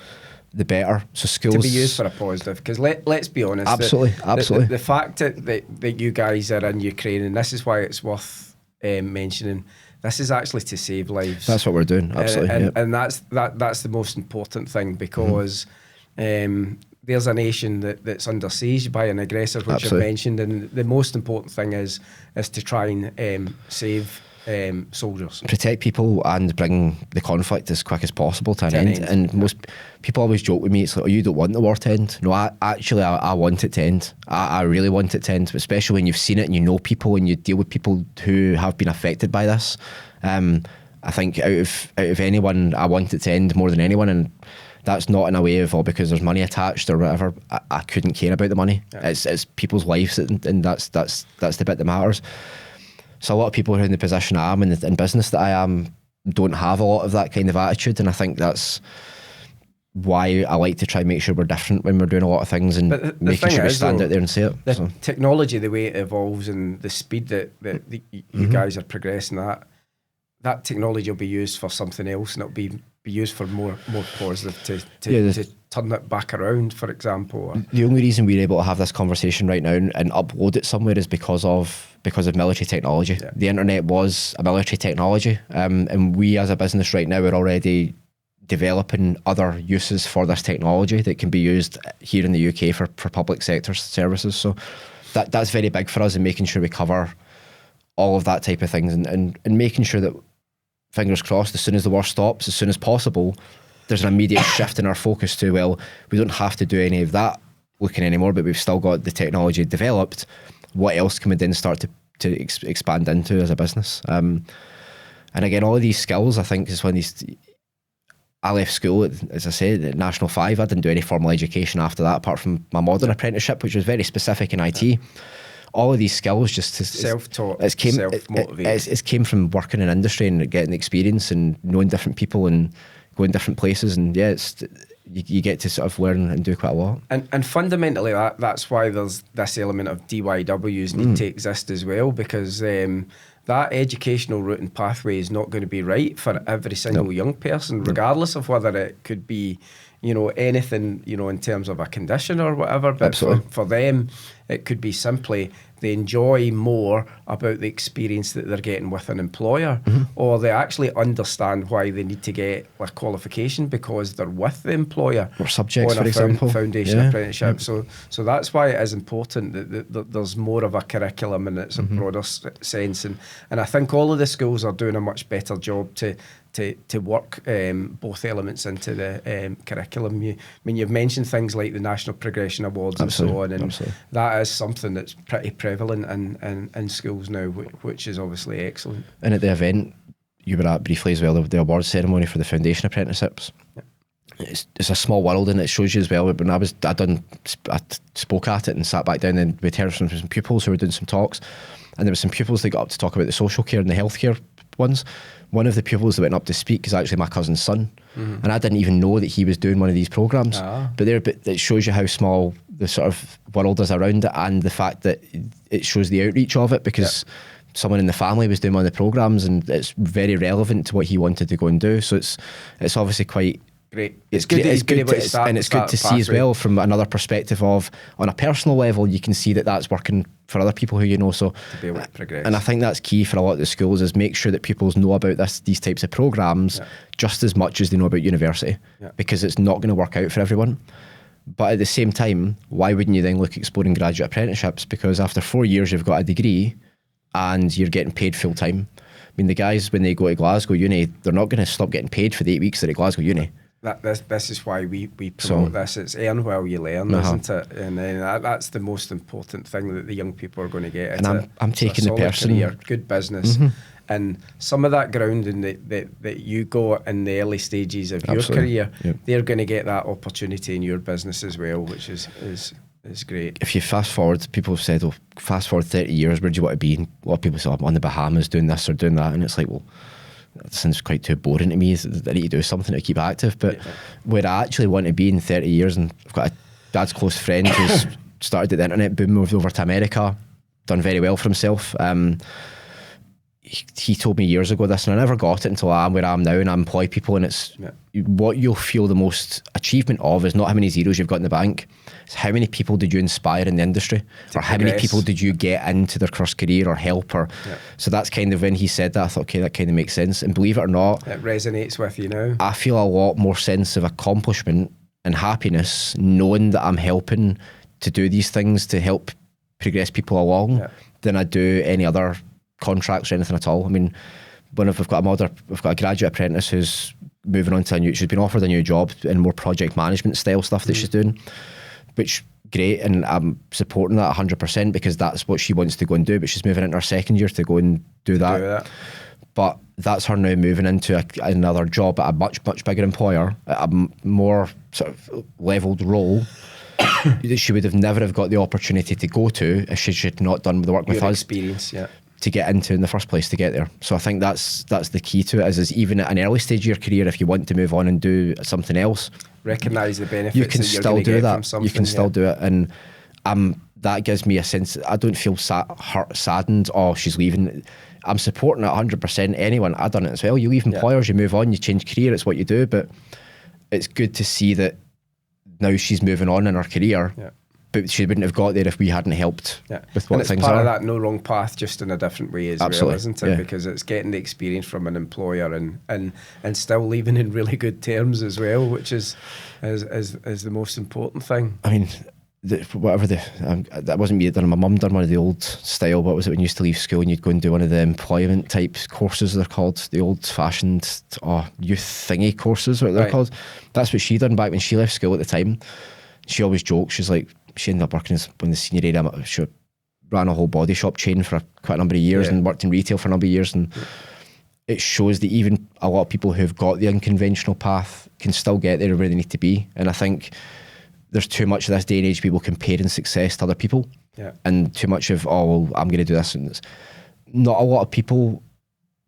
the better. So schools, to be used for a positive, because let's be honest. Absolutely. The fact that you guys are in Ukraine, and this is why it's worth mentioning, this is actually to save lives. That's what we're doing, absolutely. And that's the most important thing, because there's a nation that's under siege by an aggressor, which I've mentioned, and the most important thing is to try and save soldiers. Protect people and bring the conflict as quick as possible to an end. And most people always joke with me, it's like, oh, you don't want the war to end. No, I want it to end. I really want it to end, especially when you've seen it and you know people and you deal with people who have been affected by this. I think out of anyone, I want it to end more than anyone, and that's not in a way of, because there's money attached or whatever. I couldn't care about the money. Yeah. It's people's lives, and that's the bit that matters. So a lot of people who are in the position I am in business that I am don't have a lot of that kind of attitude, and I think that's why I like to try and make sure we're different when we're doing a lot of things, and making sure we stand out there and say it. The technology, the way it evolves and the speed that you guys are progressing, that technology will be used for something else, and it'll be used for more positive to turn it back around, for example. The only reason we're able to have this conversation right now and upload it somewhere is because of military technology. Yeah. The internet was a military technology, and we as a business right now are already developing other uses for this technology that can be used here in the UK for public sector services. So that's very big for us, in making sure we cover all of that type of things, and making sure that, fingers crossed, as soon as the war stops, as soon as possible, there's an immediate shift in our focus to, well, we don't have to do any of that looking anymore, but we've still got the technology developed. What else can we then start to expand into as a business? And again, all of these skills, I think, is when I left school, as I said, at National 5. I didn't do any formal education after that, apart from my modern apprenticeship, which was very specific in IT. All of these skills just self-taught, self-motivated. It's came from working in industry and getting experience and knowing different people and going different places, and you get to sort of learn and do quite a lot. And fundamentally, that's why there's this element of DYWs need to exist as well, because that educational route and pathway is not going to be right for every single young person, regardless of whether it could be, anything, in terms of a condition or whatever. But for them, it could be simply they enjoy more about the experience that they're getting with an employer, or they actually understand why they need to get a qualification because they're with the employer. Or subjects, for example. Foundation Apprenticeship. So that's why it is important that there's more of a curriculum in its broader sense. And I think all of the schools are doing a much better job to work both elements into the curriculum. You've mentioned things like the National Progression Awards and so on, and that is something that's pretty prevalent in schools now, which is obviously excellent. And at the event you were at briefly as well, the awards ceremony for the Foundation Apprenticeships, it's a small world, and it shows you as well. When I spoke at it and sat back down, and we heard from some pupils who were doing some talks, and there were some pupils that got up to talk about the social care and the healthcare ones. One of the pupils that went up to speak is actually my cousin's son, and I didn't even know that he was doing one of these programs. But it shows you how small the sort of world is around it, and the fact that it shows the outreach of it, because someone in the family was doing one of the programs, and it's very relevant to what he wanted to go and do. So it's obviously quite great. It's good to see as well from another perspective of, on a personal level, you can see that that's working for other people who you know. So to be able to progress. And I think that's key for a lot of the schools, is make sure that pupils know about these types of programs just as much as they know about university, because it's not going to work out for everyone. But at the same time, why wouldn't you then look at exploring graduate apprenticeships? Because after 4 years you've got a degree and you're getting paid full time. I mean, the guys, when they go to Glasgow Uni, they're not going to stop getting paid for the 8 weeks they're at Glasgow Uni. This is why we promote this. It's earn while you learn, isn't it? And then that's the most important thing that the young people are going to get. And I'm taking the person, career, good business, and some of that grounding that you got in the early stages of your career, they're going to get that opportunity in your business as well, which is great. If you fast forward, people have said, fast forward 30 years, where do you want to be? And a lot of people say, I'm on the Bahamas doing this or doing that, and it's like, well, that sounds quite too boring to me. I need to do something to keep active. But where I actually want to be in 30 years, and I've got a dad's close friend who's started at the internet boom, moved over to America, done very well for himself. He told me years ago this, and I never got it until I am where I am now, and I employ people, and it's what you'll feel the most achievement of is not how many zeros you've got in the bank, it's how many people did you inspire in the industry, or how many people did you get into their first career or help, or so that's kind of when he said that, I thought, okay, that kind of makes sense. And believe it or not, it resonates with you now. I feel a lot more sense of accomplishment and happiness knowing that I'm helping to do these things to help progress people along than I do any other contracts or anything at all. I mean, we've got a graduate apprentice who's moving on to she's been offered a new job in more project management style stuff that she's doing, which great, and I'm supporting that 100% because that's what she wants to go and do, but she's moving into her second year to go and do that. But that's her now moving into another job at a much, much bigger employer, at a more sort of leveled role that she would have never have got the opportunity to go to if she had not done the work with us. Experience, yeah. To get into in the first place to get there. So I think that's the key to it, is even at an early stage of your career, if you want to move on and do something else, recognise the benefits. You can still do that. You can still do it, and that gives me a sense. I don't feel hurt, saddened. Oh, she's leaving. I'm supporting it 100%. Anyone, I've done it as well. You leave employers, you move on, you change career. It's what you do, but it's good to see that now she's moving on in her career. Yeah. But she wouldn't have got there if we hadn't helped with what things are. Part of that no wrong path, just in a different way as well, isn't it? Yeah. Because it's getting the experience from an employer and still leaving in really good terms as well, which is the most important thing. I mean, that wasn't me that done it. My mum done one of the old style. What was it when you used to leave school and you'd go and do one of the employment type courses? They're called the old fashioned youth thingy courses. What they're called. That's what she done back when she left school at the time. She always jokes. She's like, she ended up working in the senior area. She ran a whole body shop chain for quite a number of years and worked in retail for a number of years. And it shows that even a lot of people who've got the unconventional path can still get there where they need to be. And I think there's too much of this day and age people comparing success to other people, and too much of, I'm going to do this. And it's not a lot of people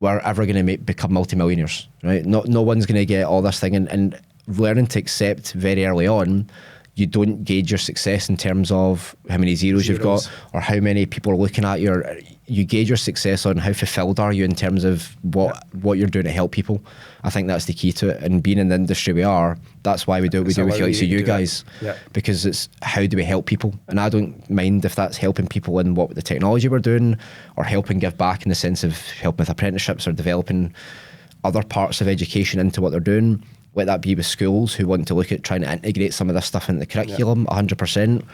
were ever going to become multimillionaires, right? No one's going to get all this thing. And learning to accept very early on, you don't gauge your success in terms of how many zeros you've got or how many people are looking at you. You gauge your success on how fulfilled are you in terms of what you're doing to help people. I think that's the key to it. And being in the industry we are, that's why we do what we do with you guys. Because it's how do we help people? And I don't mind if that's helping people in what the technology we're doing, or helping give back in the sense of helping with apprenticeships or developing other parts of education into what they're doing. Let that be with schools who want to look at trying to integrate some of this stuff into the curriculum, 100%.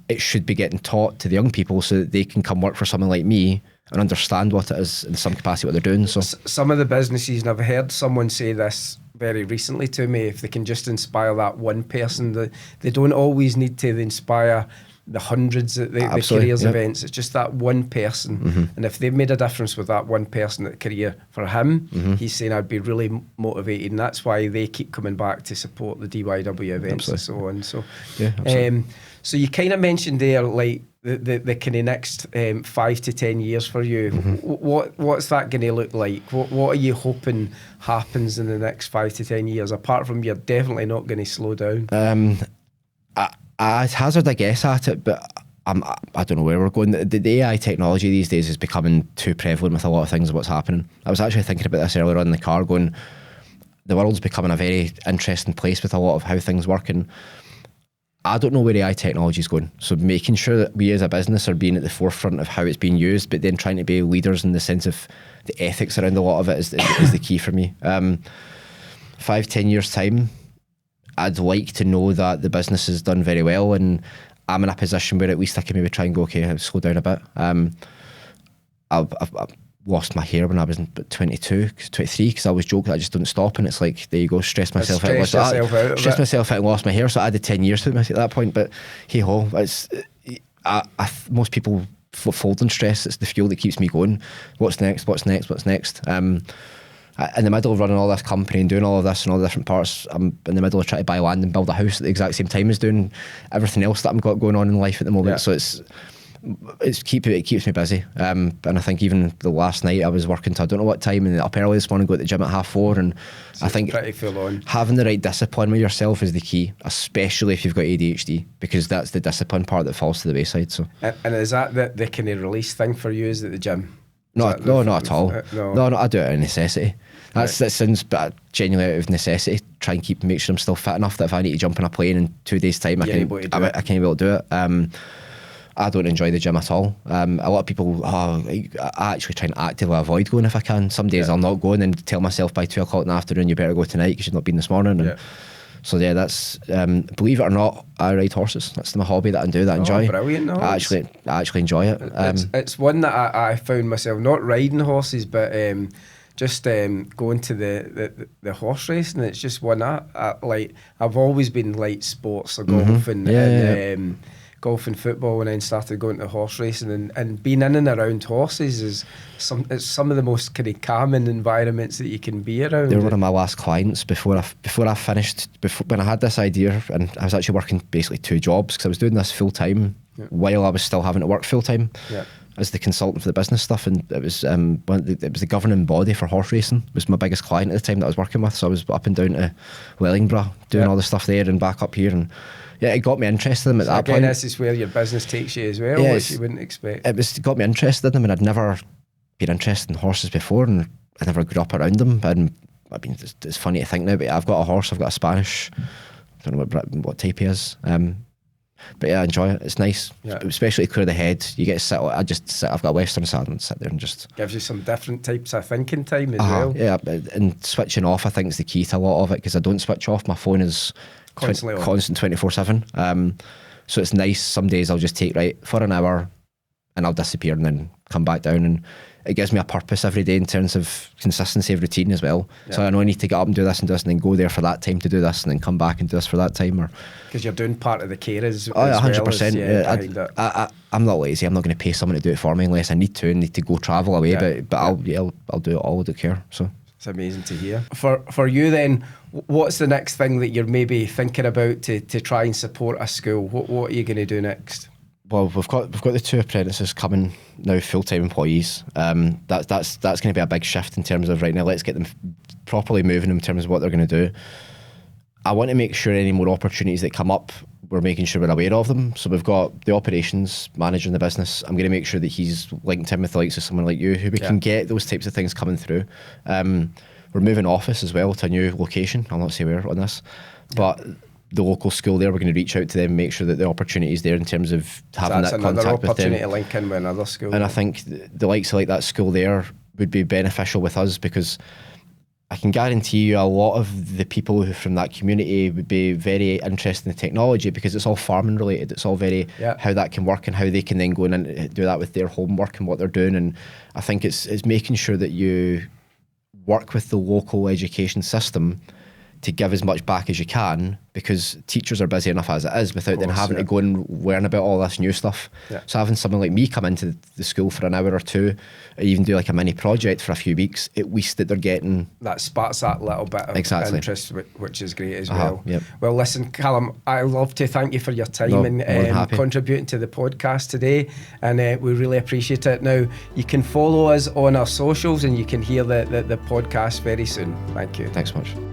It should be getting taught to the young people so that they can come work for someone like me and understand what it is in some capacity what they're doing. So some of the businesses, and I've heard someone say this very recently to me, if they can just inspire that one person, they don't always need to inspire the hundreds at the careers events. It's just that one person, and if they've made a difference with that one person at the career for him, he's saying I'd be really motivated, and that's why they keep coming back to support the DYW events and so on. So so you kind of mentioned there like the kind of next 5 to 10 years for you. What's that going to look like? What are you hoping happens in the next 5 to 10 years, apart from you're definitely not going to slow down? I'd hazard a guess at it, but I don't know where we're going. The AI technology these days is becoming too prevalent with a lot of things of what's happening. I was actually thinking about this earlier on in the car, going, the world's becoming a very interesting place with a lot of how things work, and I don't know where AI technology is going. So making sure that we as a business are being at the forefront of how it's being used, but then trying to be leaders in the sense of the ethics around a lot of it is the key for me. 5-10 years time, I'd like to know that the business has done very well and I'm in a position where at least I can maybe try and go, okay, I'll slow down a bit. I've lost my hair when I was 22, 23, because I always joke that I just don't stop, and it's like, there you go, stress myself out. Stress myself out and lost my hair, so I added 10 years to it at that point, but hey ho, most people fold in stress. It's the fuel that keeps me going. What's next? In the middle of running all this company and doing all of this and all the different parts, I'm in the middle of trying to buy land and build a house at the exact same time as doing everything else that I've got going on in life at the moment. So it keeps me busy. And I think even the last night I was working till I don't know what time, and up early this morning, go to the gym at 4:30, and so I think pretty full on. Having the right discipline with yourself is the key, especially if you've got ADHD, because that's the discipline part that falls to the wayside. So, and is that the kind of release thing for you? Is at the gym? No, not at all. No, I do it out of necessity. That sounds, but genuinely out of necessity. Try and make sure I'm still fit enough that if I need to jump in a plane in 2 days' time, I can be able to do it. I don't enjoy the gym at all. A lot of people, I actually try and actively avoid going if I can. Some days I'll not go and then tell myself by 2 o'clock in the afternoon, you better go tonight because you've not been this morning. And So yeah, that's believe it or not, I ride horses. That's my hobby that I do, that I enjoy. Brilliant! No, I actually enjoy it. It's one that I found myself not riding horses, but just going to the horse racing. It's just one I like. I've always been like sports or golf and golf and football, and then started going to horse racing and being in and around horses is some of the most kind of calming environments that you can be around. They were one of my last clients before I finished. When I had this idea, and I was actually working basically 2 jobs because I was doing this full time while I was still having to work full time as the consultant for the business stuff, and it was the governing body for horse racing. It was my biggest client at the time that I was working with, so I was up and down to Wellingborough doing all the stuff there and back up here, and yeah, it got me interested in them at that point. This is where your business takes you as well, which you wouldn't expect. It got me interested in them, and I'd never been interested in horses before, and I never grew up around them. And I mean, it's funny to think now, but I've got a horse. I've got a Spanish. I don't know what type he is. But yeah, I enjoy it. It's nice, especially to clear the head. You get to sit. I've got a Western saddle and sit there and just gives you some different types of thinking time as well. Yeah, and switching off, I think, is the key to a lot of it, because I don't switch off. My phone is constant 24/7. So it's nice. Some days I'll just take for an hour, and I'll disappear and then come back down, and it gives me a purpose every day in terms of consistency of routine as well. So I know I need to get up and do this and do this, and then go there for that time to do this, and then come back and do this for that time. Or because you're doing part of the care as 100%. I'm not lazy. I'm not going to pay someone to do it for me unless I need to go travel away. But I'll do it all. I don't care. So it's amazing to hear. For you then, what's the next thing that you're maybe thinking about to try and support a school? What are you going to do next? Well, we've got the 2 apprentices coming now, full-time employees. That's going to be a big shift in terms of right now. Let's get them properly moving in terms of what they're going to do. I want to make sure any more opportunities that come up, we're making sure we're aware of them. So we've got the operations manager in the business. I'm going to make sure that he's linked in with the likes of someone like you, who we can get those types of things coming through. We're moving office as well to a new location. I'll not say where on this, but the local school there, we're going to reach out to them, make sure that the opportunity is there in terms of having that contact with them. That's another opportunity to link in with another school. And I think the likes of like that school there would be beneficial with us, because I can guarantee you a lot of the people who from that community would be very interested in the technology, because it's all farming related. It's all very how that can work and how they can then go in and do that with their homework and what they're doing. And I think it's making sure that you work with the local education system to give as much back as you can, because teachers are busy enough as it is without then having to go and learn about all this new stuff. So having someone like me come into the school for an hour or two, or even do like a mini project for a few weeks, at least that they're getting... That sparks that little bit of interest, which is great as well. Yep. Well, listen, Calum, I love to thank you for your time and contributing to the podcast today, and we really appreciate it. Now, you can follow us on our socials, and you can hear the podcast very soon. Thank you. Thanks so much.